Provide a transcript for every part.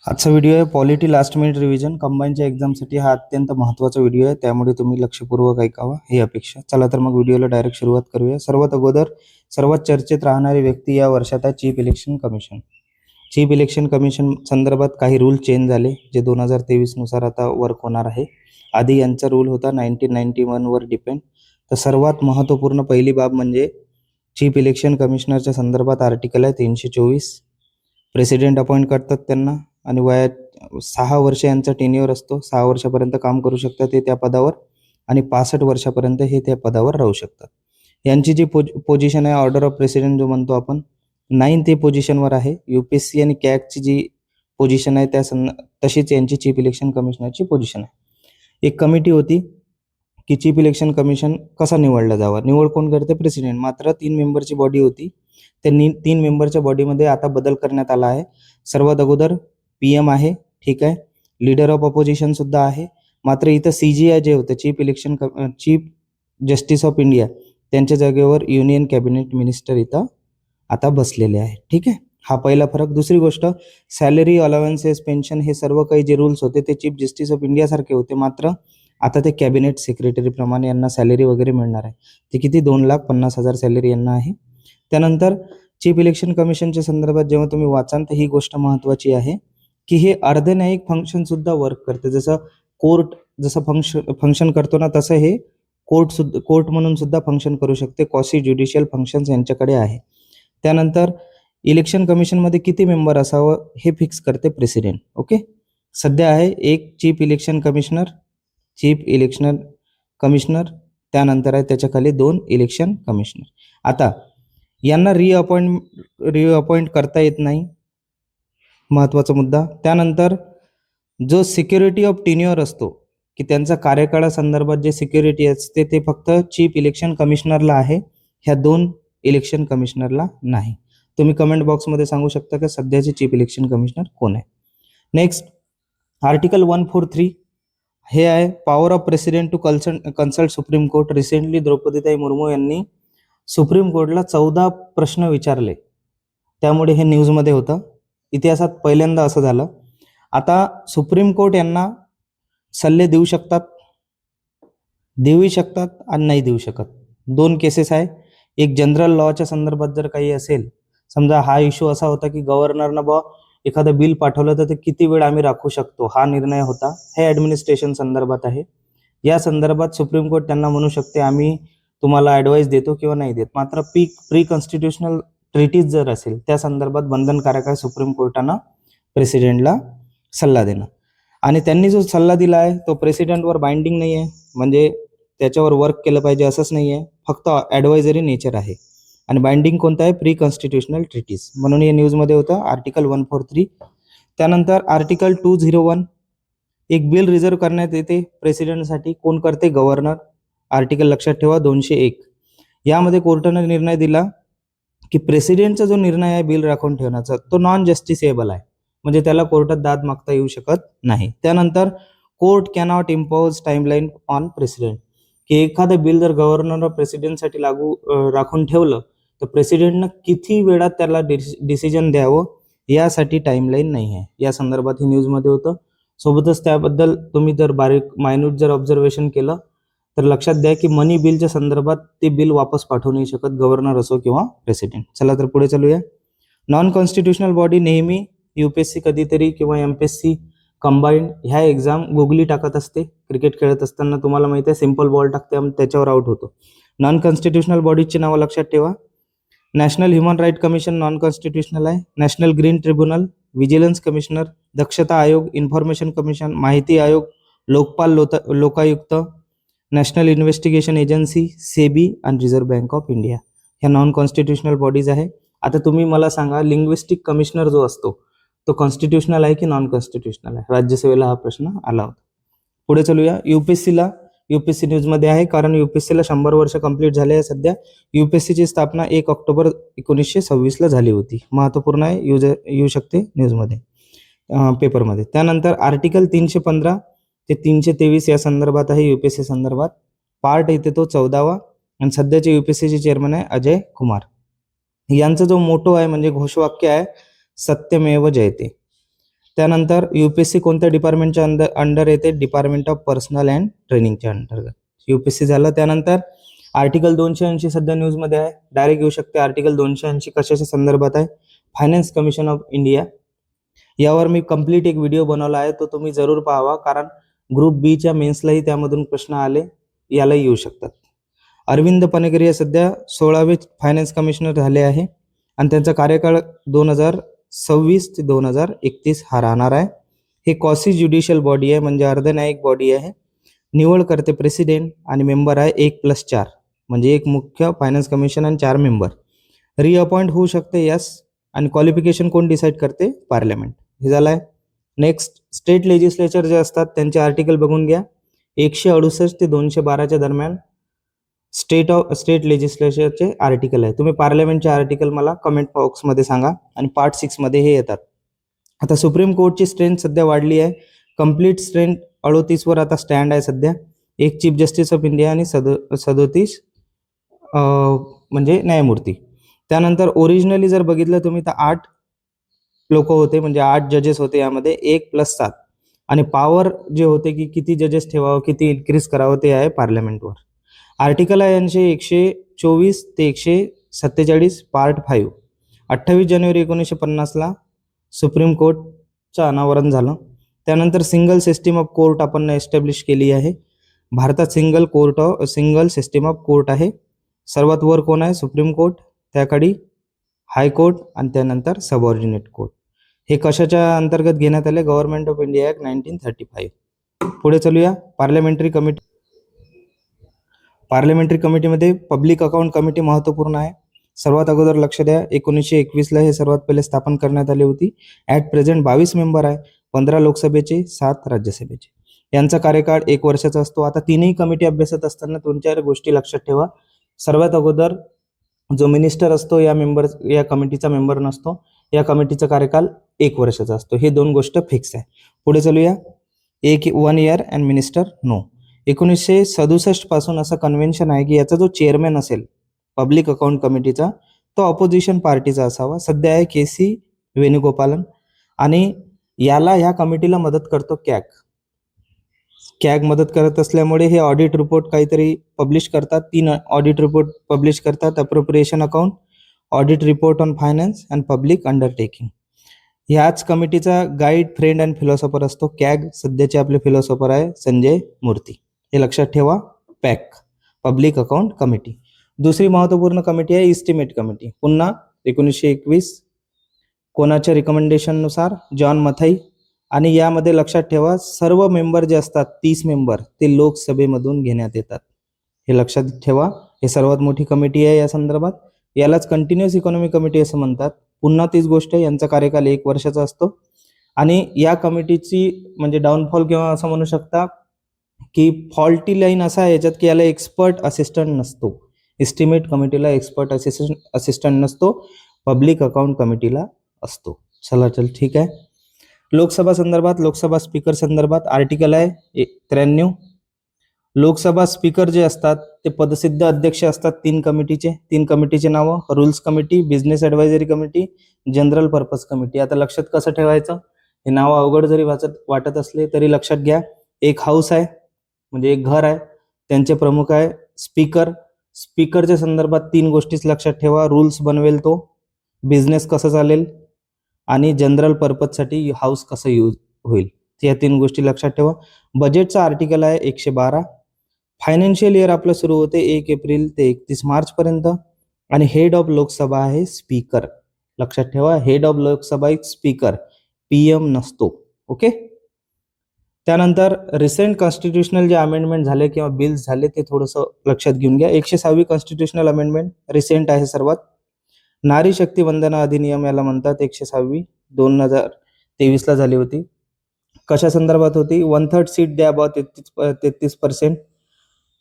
आजचा व्हिडिओ आहे polity last minute revision कंबाईनच्या एक्झामसाठी. हा अत्यंत महत्त्वाचा व्हिडिओ आहे, त्यामुळे तुम्ही लक्षपूर्वक ऐकावा ही अपेक्षा. चला तर मग व्हिडिओला डायरेक्ट सुरुवात करूया. सर्वात अगोदर सर्वात चर्चेत राहणारी व्यक्ती या वर्षात आहे chief election commission. Chief election commission संदर्भात काही रूल चेंज झाले, जे 2023 नुसार आता वर्क होणार आहे. आधी यांचा रूल होता 1991 वर डिपेंड. तर सर्वात महत्त्वपूर्ण पहिली बाब म्हणजे चीफ इलेक्शन कमिशनरच्या संदर्भात आर्टिकल आहे 324. प्रेसिडेंट अपॉइंट करतात त्यांना आणि वयात 6 वर्ष यांचा टेन्युअर असतो. 6 वर्षापर्यंत काम करू शकतात ते त्या पदावर आणि 65 वर्षापर्यंत हे त्या पदावर राहू शकतात. यांची जी पोझिशन आहे ऑर्डर ऑफ प्रेसिडेंट जो म्हणतो आपण, 9th पोझिशनवर आहे. UPSC आणि कॅगची जी पोझिशन आहे तशीच यांची चीफ इलेक्शन कमिशनरची पोझिशन आहे. एक कमिटी होती की चीफ इलेक्शन कमिशन कसा निवडला जावा. निवड कोण करते? प्रेसिडेंट. मात्र 3 मेंबरची बॉडी होती. त्या 3 मेंबरच्या बॉडीमध्ये आता बदल करण्यात आला आहे. सर्वात अगोदर PM आहे, ठीक आहे. लीडर ऑफ अपोजिशन सुद्धा आहे. मात्र इथं CGI जे होतं चीफ जस्टिस ऑफ इंडिया, त्यांच्या जागेवर युनियन कॅबिनेट मिनिस्टर इथं आता बसलेले आहे, ठीक आहे. हा पहिला फरक. दुसरी गोष्ट, सॅलरी, अलाउन्सेस, पेन्शन हे सर्व काही जे रूल्स होते ते चीफ जस्टिस ऑफ इंडिया सारखे होते. मात्र आता ते कॅबिनेट सेक्रेटरी प्रमाणे यांना सॅलरी वगैरे मिळणार आहे. ते किती? 2,50,000 सॅलरी यांना आहे. त्यानंतर चीफ इलेक्शन कमिशनच्या संदर्भात जेव्हा तुम्ही वाचाल तर ही गोष्ट महत्त्वाची आहे की हे अर्धन्यायिक फंक्शन सुद्धा वर्क करते. जसं कोर्ट जसं फंक्शन करतो ना, तसं हे कोर्ट म्हणून सुद्धा फंक्शन करू शकते. क्वासी ज्युडिशियल फंक्शन्स यांच्याकडे आहे. त्यानंतर इलेक्शन कमिशनमध्ये किती मेंबर असावं हे फिक्स करते प्रेसिडेंट. ओके, सध्या आहे एक चीफ इलेक्शन कमिशनर, त्यानंतर आहे त्याच्याखाली 2 इलेक्शन कमिशनर. आता यांना रिअपॉइंट करता येत नाही, महत्त्वाचा मुद्दा. त्यानंतर जो सिक्युरिटी ऑफ टेन्युअर असतो की त्यांचा कार्यकाळासंदर्भात जे सिक्युरिटी असते ते फक्त चीफ इलेक्शन कमिशनरला आहे, ह्या 2 इलेक्शन कमिशनरला नाही. तुम्ही कमेंट बॉक्समध्ये सांगू शकता की सध्याचे चीफ इलेक्शन कमिशनर कोण आहे. नेक्स्ट, आर्टिकल 143 हे आहे power of president to consult supreme court. Recently द्रौपदीताई मुर्मू यांनी सुप्रीम कोर्टला 14 प्रश्न विचारले, त्यामुळे हे न्यूजमध्ये होतं. इतिहासात पहिल्यांदा असं झालं. आता सुप्रीम कोर्ट यांना सल्ले देऊही शकतात आणि नाही देऊ शकत. 2 केसेस आहे. एक जनरल लॉच्या संदर्भात जर काही असेल, समजा हा इश्यू असा होता की गव्हर्नरनं एखादं बिल पाठवलं तर ते किती वेळ आम्ही राखू शकतो, हा निर्णय होता. हे ॲडमिनिस्ट्रेशन संदर्भात आहे. या संदर्भात सुप्रीम कोर्ट त्यांना म्हणू शकते आम्ही तुम्हाला ॲडवाईस देतो किंवा नाही देत. मात्र प्री कॉन्स्टिट्युशनल ट्रीटीज जर असेल त्या संदर्भात बंधनकारक आहे सुप्रीम कोर्टानं प्रेसिडेंटला सल्ला देणं. आणि त्यांनी जो सल्ला दिला आहे तो प्रेसिडेंटवर बाइंडिंग नाही आहे, म्हणजे त्याच्यावर वर्क केलं पाहिजे असंच नाही आहे, फक्त ॲडवायझरी नेचर आहे. आणि बाइंडिंग कोणतं आहे? प्री कॉन्स्टिट्युशनल ट्रीटीज, म्हणून हे न्यूजमध्ये होतं आर्टिकल 143. त्यानंतर आर्टिकल 201, एक बिल रिझर्व करण्यात येते प्रेसिडेंटसाठी. कोण करते? गव्हर्नर. आर्टिकल लक्षात ठेवा 201. यामध्ये कोर्टाने निर्णय दिला की प्रेसिडेंटचा जो निर्णय आहे बिल राखून ठेवण्याचा तो नॉन जस्टिसेबल आहे, म्हणजे त्याला कोर्टात दाद मागता येऊ शकत नाही. त्यानंतर court cannot impose timeline on president, की एखादं बिल जर गव्हर्नर प्रेसिडेंटसाठी राखून ठेवलं तर प्रेसिडेंटनं किती वेळात त्याला डिसिजन द्यावं यासाठी टाइमलाईन नाही आहे. या संदर्भात ही न्यूजमध्ये होतं. सोबतच त्याबद्दल तुम्ही जर मायन्यूट जर ऑब्झर्वेशन केलं तर लक्षात द्या की मनी बिलच्या संदर्भात ते बिल वापस पाठवू नाही शकत, गव्हर्नर असो किंवा प्रेसिडेंट. चला तर पुढे चालूया. नॉन कॉन्स्टिट्युशनल बॉडी नेहमी UPSC कधीतरी किंवा MPSC कंबाईंड ह्या एक्झाम गुगली टाकत असते. क्रिकेट खेळत असताना तुम्हाला माहिती आहे सिम्पल बॉल टाकते आणि त्याच्यावर आउट होतो. नॉन कॉन्स्टिट्युशनल बॉडीची नावं लक्षात ठेवा. National human right commission non constitutional आहे. National green tribunal, vigilance commissioner, दक्षता आयोग, इन्फॉर्मेशन कमिशन, माहिती आयोग, Lokpal Lokayukta, national investigation agency, SEBI आणि रिझर्व्ह बँक ऑफ इंडिया ह्या नॉन कॉन्स्टिट्युशनल बॉडीज आहे. आता तुम्ही मला सांगा, लिंग्विस्टिक कमिशनर जो असतो तो कॉन्स्टिट्युशनल आहे की नॉन कॉन्स्टिट्युशनल आहे? राज्यसभेला हा प्रश्न आला होता. पुढे चालूया. UPSC न्यूजमध्ये आहे, कारण UPSCला 100 वर्ष कंप्लीट झाले आहे सध्या. UPSCची स्थापना 1 ऑक्टोबर 1926 झाली होती. महत्त्वपूर्ण आहे, येऊ शकते न्यूजमध्ये, पेपरमध्ये. त्यानंतर आर्टिकल 315 ते 323 या संदर्भात आहे UPSC संदर्भात. पार्ट येते तो 14वा आणि सध्याचे UPSCचे चेअरमन आहे अजय कुमार. यांचा जो मोटो आहे म्हणजे घोषवाक्य आहे सत्यमेव जयते. त्यानंतर UPSC कोणत्या डिपार्टमेंटच्या अंडर येते? डिपार्टमेंट ऑफ पर्सनल अँड ट्रेनिंगच्या अंतर्गत UPSC झालं. त्यानंतर आर्टिकल 280 सध्या न्यूजमध्ये आहे, डायरेक्ट येऊ शकते. आर्टिकल 280 कशाच्या संदर्भात आहे? Finance commission of India. यावर मी कंप्लीट एक व्हिडिओ बनवला आहे, तो तुम्ही जरूर पाहावा, कारण ग्रुप बी च्या मेन्सलाही त्यामधून प्रश्न आले, यालाही येऊ शकतात. अरविंद पनेगरिया सध्या 16वे फायनान्स कमिशनर झाले आहे आणि त्यांचा कार्यकाळ 2026 ते 2031 हा राहणार आहे. हे क्वासी ज्युडिशियल बॉडी आहे, म्हणजे अर्धन्यायिक बॉडी आहे. निवड करते प्रेसिडेंट आणि मेंबर आहे 1+4, म्हणजे एक मुख्य फायनान्स कमिशन आणि 4 मेंबर. रिअपॉइंट होऊ शकते यस, आणि क्वालिफिकेशन कोण डिसाईड करते? पार्लमेंट. हे झालं आहे. नेक्स्ट, स्टेट लेजिस्लेचर जे असतात त्यांचे आर्टिकल बघून घ्या. 168 ते 212च्या दरम्यान स्टेट लेजिस्लेचरचे आर्टिकल आहे. तुम्ही पार्लमेंटचे आर्टिकल मला कमेंट बॉक्समध्ये सांगा, आणि पार्ट 6 मध्ये हे येतात. आता सुप्रीम कोर्टची स्ट्रेंथ सध्या वाढली आहे. कंप्लीट स्ट्रेंथ 38 वर आता स्टँड आहे सध्या. एक चीफ जस्टिस ऑफ इंडिया आणि 37 म्हणजे न्यायमूर्ती. त्यानंतर ओरिजिनली जर बघितलं तुम्ही तर 8 लोक होते, म्हणजे 8 जजेस होते यामध्ये, 1+7, आणि पॉवर जे होते की किती जजेस ठेवावं, किती इन्क्रीज करावं, ते आहे पार्लमेंटवर. आर्टिकल आहे यांचे 124 ते 147 पार्ट 5. 28 जानेवारी 1950ला सुप्रीम कोर्टचं अनावरण झालं. त्यानंतर सिंगल सिस्टीम ऑफ कोर्ट आपण एस्टॅब्लिश केली आहे. भारतात सिंगल सिस्टीम ऑफ कोर्ट आहे. सर्वात वर कोण आहे? सुप्रीम कोर्ट, त्याखाली हायकोर्ट आणि त्यानंतर सबऑर्डिनेट कोर्ट. हे कशाच्या अंतर्गत घेण्यात आले? Government of India act 1935. पुढे चलूया. पार्लमेंटरी कमिटीमध्ये पब्लिक अकाउंट कमिटी महत्त्वपूर्ण आहे. सर्वात अगोदर लक्ष द्या, 1921ला हे सर्वात पहिले स्थापन करण्यात आली होती. ॲट प्रेझेंट 22 मेंबर आहे, 15 लोकसभेचे, 7 राज्यसभेचे. यांचा कार्यकाळ 1 वर्षाचा असतो. आता तीनही कमिटी अभ्यासत असताना 2-4 गोष्टी लक्षात ठेवा. सर्वात अगोदर जो मिनिस्टर असतो या कमिटीचा मेंबर नसतो. या कमिटीचा कार्यकाल 1 वर्षाचा असतो. हे 2 गोष्ट फिक्स आहे. पुढे चलूया. 1 इयर अँड मिनिस्टर नो. 1967 पासून असं कन्व्हेन्शन आहे की याचा जो चेअरमॅन असेल पब्लिक अकाउंट कमिटीचा, तो ऑपोजिशन पार्टीचा असावा. सध्या आहे KC वेणुगोपालन, आणि ह्या कमिटीला मदत करतो कॅग मदत करत असल्यामुळे हे ऑडिट रिपोर्ट काहीतरी पब्लिश करतात. 3 ऑडिट रिपोर्ट पब्लिश करतात: appropriation account, audit report on finance and public undertaking. ह्याच कमिटीचा गाईड, फ्रेंड अँड फिलॉसॉफर असतो कॅग. सध्याचे आपले फिलॉसॉफर आहे संजय मूर्ती. हे लक्षात ठेवा. Pack, public account committee. दुसरी महत्त्वपूर्ण कमिटी आहे इस्टिमेट कमिटी. पुन्हा 1921 कोणाच्या रिकमेंडेशननुसार? जॉन मथाई. आणि यामध्ये लक्षात ठेवा, सर्व मेंबर जे असतात 30 मेंबर ते लोकसभेमधून घेण्यात येतात. हे लक्षात ठेवा. हे सर्वात मोठी कमिटी आहे या संदर्भात. यालाच कंटिन्युअस इकॉनॉमी कमिटी असं म्हणतात. पुन्हा तीच गोष्ट, यांचा कार्यकाल 1 वर्षाचा असतो. आणि या कमिटीची म्हणजे डाऊनफॉल किंवा असं म्हणू शकता की फॉल्टी लाईन असा आहे याच्यात की याला एक्सपर्ट असिस्टंट नसतो. एस्टिमेट कमिटीला एक्सपर्ट असिस्टंट नसतो, पब्लिक अकाउंट कमिटीला असतो. चला ठीक आहे. लोकसभा संदर्भात, लोकसभा स्पीकर संदर्भात आर्टिकल आहे 93. लोकसभा स्पीकर जे असतात ते पदसिद्ध अध्यक्ष असतात 3 कमिटीचे नावं: rules committee, business advisory committee, general purpose committee. आता लक्षात कसं ठेवायचं? हे नाव अवघड जरी वाटत असले तरी लक्षात घ्या. एक हाऊस आहे, म्हणजे एक घर आहे, त्यांचे प्रमुख आहे स्पीकर. स्पीकरच्या संदर्भात 3 गोष्टीच लक्षात ठेवा: रूल्स बनवेल तो, बिझनेस कसं चालेल, आणि जनरल पर्पजसाठी हाऊस कसं यूज होईल. या 3 गोष्टी लक्षात ठेवा. बजेटचा आर्टिकल आहे 112. फायनान्शियल इयर आपलं सुरू होते 1 एप्रिल ते 31 मार्च पर्यंत. आणि हेड ऑफ लोकसभा आहे स्पीकर. लक्षात ठेवा, हेड ऑफ लोकसभा एक स्पीकर, PM नसतो. ओके. त्यानंतर रिसेंट कॉन्स्टिट्युशनल जे अमेंडमेंट झाले किंवा बिल्स झाले ते थोडंसं लक्षात घेऊन घ्या. 106वी कॉन्स्टिट्युशनल अमेंडमेंट रिसेंट आहे सर्वात. नारी शक्ती वंदना अधिनियम याला म्हणतात. 106वी 2023ला झाली होती. कशा संदर्भात होती? 1/3 सीट द्या बा 33%.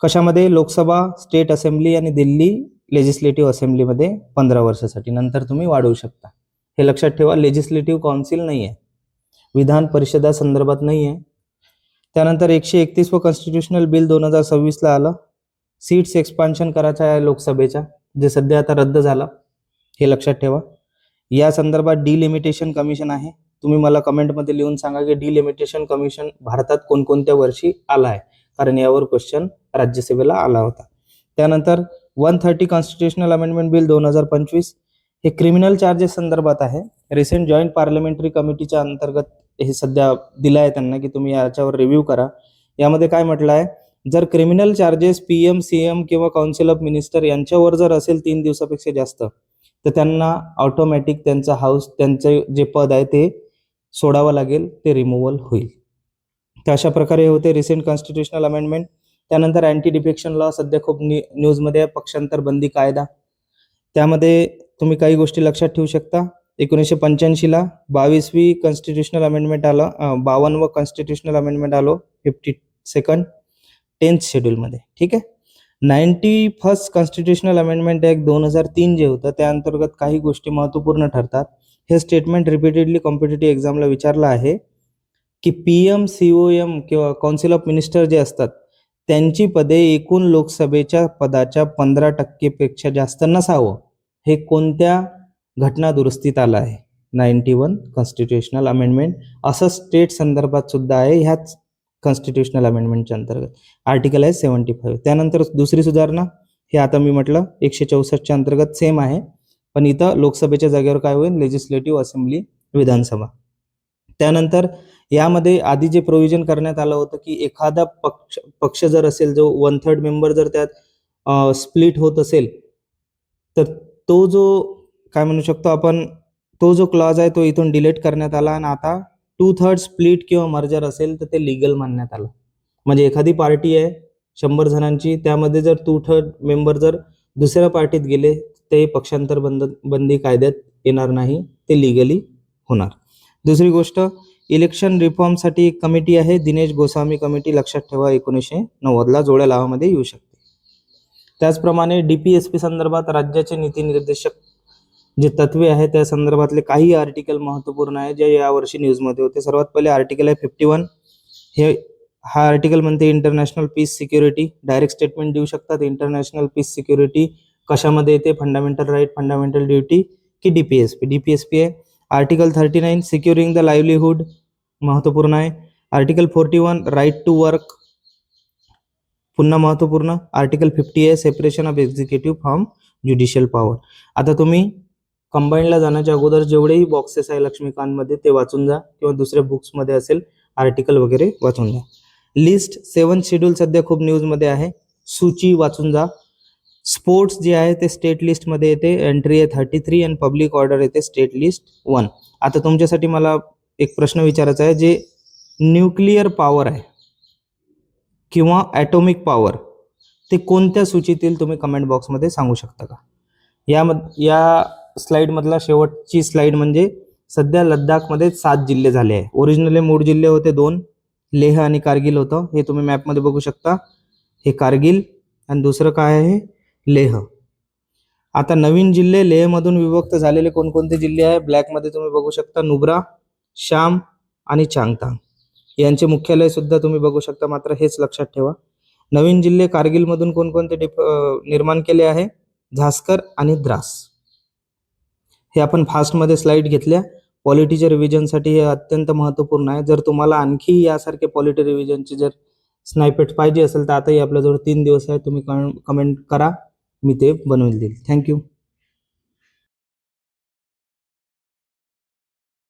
कशामध्ये? लोकसभा, स्टेट असेंब्ली आणि दिल्ली लेजिस्लेटिव्ह असेंब्लीमध्ये 15 वर्षासाठी. नंतर तुम्ही वाढवू शकता. हे लक्षात ठेवा. लेजिस्लेटिव्ह काउन्सिल नाही आहे, विधान परिषदा संदर्भात नाही आहे. त्यानंतर 131 कॉन्स्टिट्युशनल बिल 2026ला आलं. सीट्स एक्सपान्शन करायचं आहे लोकसभेच्या, जे सध्या आता रद्द झालं. हे लक्षात ठेवा. या संदर्भात डिलिमिटेशन कमिशन आहे, तुम्ही मला कमेंटमध्ये लिहून सांगा की डिलिमिटेशन कमिशन भारतात कोणकोणत्या वर्षी आला आहे, कारण यावर क्वेश्चन राज्यसभेला आला होता. त्यानंतर 130 कॉन्स्टिट्युशनल अमेंडमेंट बिल 2025 हे क्रिमिनल चार्जेस संदर्भात आहे. रिसेंट जॉईंट पार्लमेंटरी कमिटीच्या अंतर्गत हे सध्या दिलं आहे त्यांना की तुम्ही याच्यावर रिव्ह्यू करा. यामध्ये काय म्हटलं आहे, जर क्रिमिनल चार्जेस PM, CM किंवा काउन्सिल ऑफ मिनिस्टर यांच्यावर जर असेल 3 दिवसापेक्षा जास्त, तर त्यांना ऑटोमॅटिक त्यांचा हाऊस, त्यांचे जे पद आहे ते सोडावं लागेल, ते रिमूव्हल होईल. तर अशा प्रकारे होते रिसेंट कॉन्स्टिट्युशनल अमेंडमेंट. त्यानंतर अँटी डिफेक्शन लॉ सध्या खूप न्यूजमध्ये आहे, पक्षांतर बंदी कायदा. त्यामध्ये तुम्ही काही गोष्टी लक्षात ठेवू शकता. 1985ला 22वी कॉन्स्टिट्युशनल अमेंडमेंट आलं, 52वं कॉन्स्टिट्युशनल अमेंडमेंट आलो 52nd 10th शेड्यूलमध्ये. ठीक आहे. 91st कॉन्स्टिट्युशनल अमेंडमेंट ऍक्ट 2003 जे होतं त्या अंतर्गत काही गोष्टी महत्त्वपूर्ण ठरतात. हे स्टेटमेंट रिपीटेडली कॉम्पिटिटिव्ह एक्झामला विचारलं आहे की PM, COM किंवा काउन्सिल ऑफ मिनिस्टर जे असतात त्यांची पदे एकूण लोकसभेच्या पदाच्या 15% पेक्षा जास्त नसावं. हे कोणत्या घटना दुरुस्तीत आलं आहे? 91 कॉन्स्टिट्युशनल अमेंडमेंट. असं स्टेट संदर्भात सुद्धा आहे ह्याच कॉन्स्टिट्युशनल अमेंडमेंटच्या अंतर्गत. आर्टिकल आहे 75. त्यानंतर दुसरी सुधारणा, हे आता मी म्हटलं 164च्या अंतर्गत सेम आहे, पण इथं लोकसभेच्या जागेवर काय होईल, लेजिस्लेटिव्ह असेंब्ली, विधानसभा. त्यानंतर यामध्ये आधी जे प्रोव्हिजन करण्यात आलं होतं की एखादा पक्ष जर असेल, जो 1/3 मेंबर जर त्यात स्प्लिट होत असेल, तर तो जो काय म्हणू शकतो आपण, तो जो क्लॉज आहे तो इथून डिलीट करण्यात आला आणि आता 2/3 स्प्लिट किंवा मर्जर असेल तर ते लिगल मानण्यात आलं. म्हणजे एखादी पार्टी आहे 100 जणांची, त्यामध्ये जर 2/3 मेंबर जर दुसऱ्या पार्टीत गेले, ते पक्षांतर बंदी कायद्यात येणार नाही, ते लिगली होणार. दुसरी गोष्ट, इलेक्शन रिफॉर्मसाठी एक कमिटी आहे, दिनेश गोस्वामी कमिटी. लक्षात ठेवा, 1990ला जोड्या लावामध्ये येऊ शकते. त्याचप्रमाणे DPSP संदर्भात राज्याचे नीती निर्देशक जे तत्वे आहे त्या संदर्भातले काही आर्टिकल महत्त्वपूर्ण आहे जे यावर्षी न्यूजमध्ये होते. सर्वात पहिले आर्टिकल आहे 51. हा आर्टिकल म्हणते international peace security. Direct statement देऊ शकतात, इंटरनॅशनल पीस सिक्युरिटी कशामध्ये येते, फंडामेंटल राईट, फंडामेंटल ड्युटी की DPSP आहे. आर्टिकल 39 सिक्युरिंग द लाईव्हलीहूड महत्त्वपूर्ण आहे. आर्टिकल 41 राईट टू वर्क पुन्हा महत्त्वपूर्ण. आर्टिकल 50 आहे separation of executive from judicial power. आता तुम्ही कंबाईनला जाण्याच्या अगोदर जेवढेही बॉक्सेस आहे लक्ष्मीकांतमध्ये ते वाचून जा, किंवा दुसऱ्या बुक्समध्ये असेल आर्टिकल वगैरे वाचून जा. लिस्ट 7 शेड्यूल सध्या खूप न्यूजमध्ये आहे, सूची वाचून जा. स्पोर्ट्स जे आहे ते स्टेट लिस्टमध्ये येते, एंट्री आहे 33 आणि पब्लिक ऑर्डर येते स्टेट लिस्ट 1. आता तुमच्यासाठी मला एक प्रश्न विचारायचा आहे, जे न्यूक्लिअर पॉवर आहे किंवा ॲटॉमिक पॉवर ते कोणत्या सूचीतील, तुम्ही कमेंट बॉक्समध्ये सांगू शकता का? या स्लाइडमधला शेवटची स्लाइड म्हणजे सध्या लद्दाखमध्ये 7 जिल्हे झाले आहे. ओरिजिनली मूळ जिल्हे होते 2, लेह आणि कारगिल होतं. हे तुम्ही मॅपमध्ये बघू शकता, हे कारगिल आणि दुसरं काय आहे, लेह. आता नवीन जिल्हे लेहमधून विभक्त झालेले कोणकोणते जिल्हे आहे, ब्लॅकमध्ये तुम्ही बघू शकता, नुब्रा, शाम आणि चांगतांग. यांचे मुख्यालय सुद्धा तुम्ही बघू शकता. मात्र हेच लक्षात ठेवा, नवीन जिल्हे कारगिलमधून कोणकोणते निर्माण केले आहे, झास्कर आणि द्रास. हे आपण फास्टमध्ये स्लाइड घेतल्या. पॉलिटीच्या रिव्हिजनसाठी हे अत्यंत महत्त्वपूर्ण आहे. जर तुम्हाला आणखी यासारखे पॉलिटी रिव्हिजनचे जर स्नायपेट पाहिजे असेल तर आताही आपल्याजवळ 3 दिवस आहे, तुम्ही कमेंट करा, मी ते बनवून देईल. थँक्यू.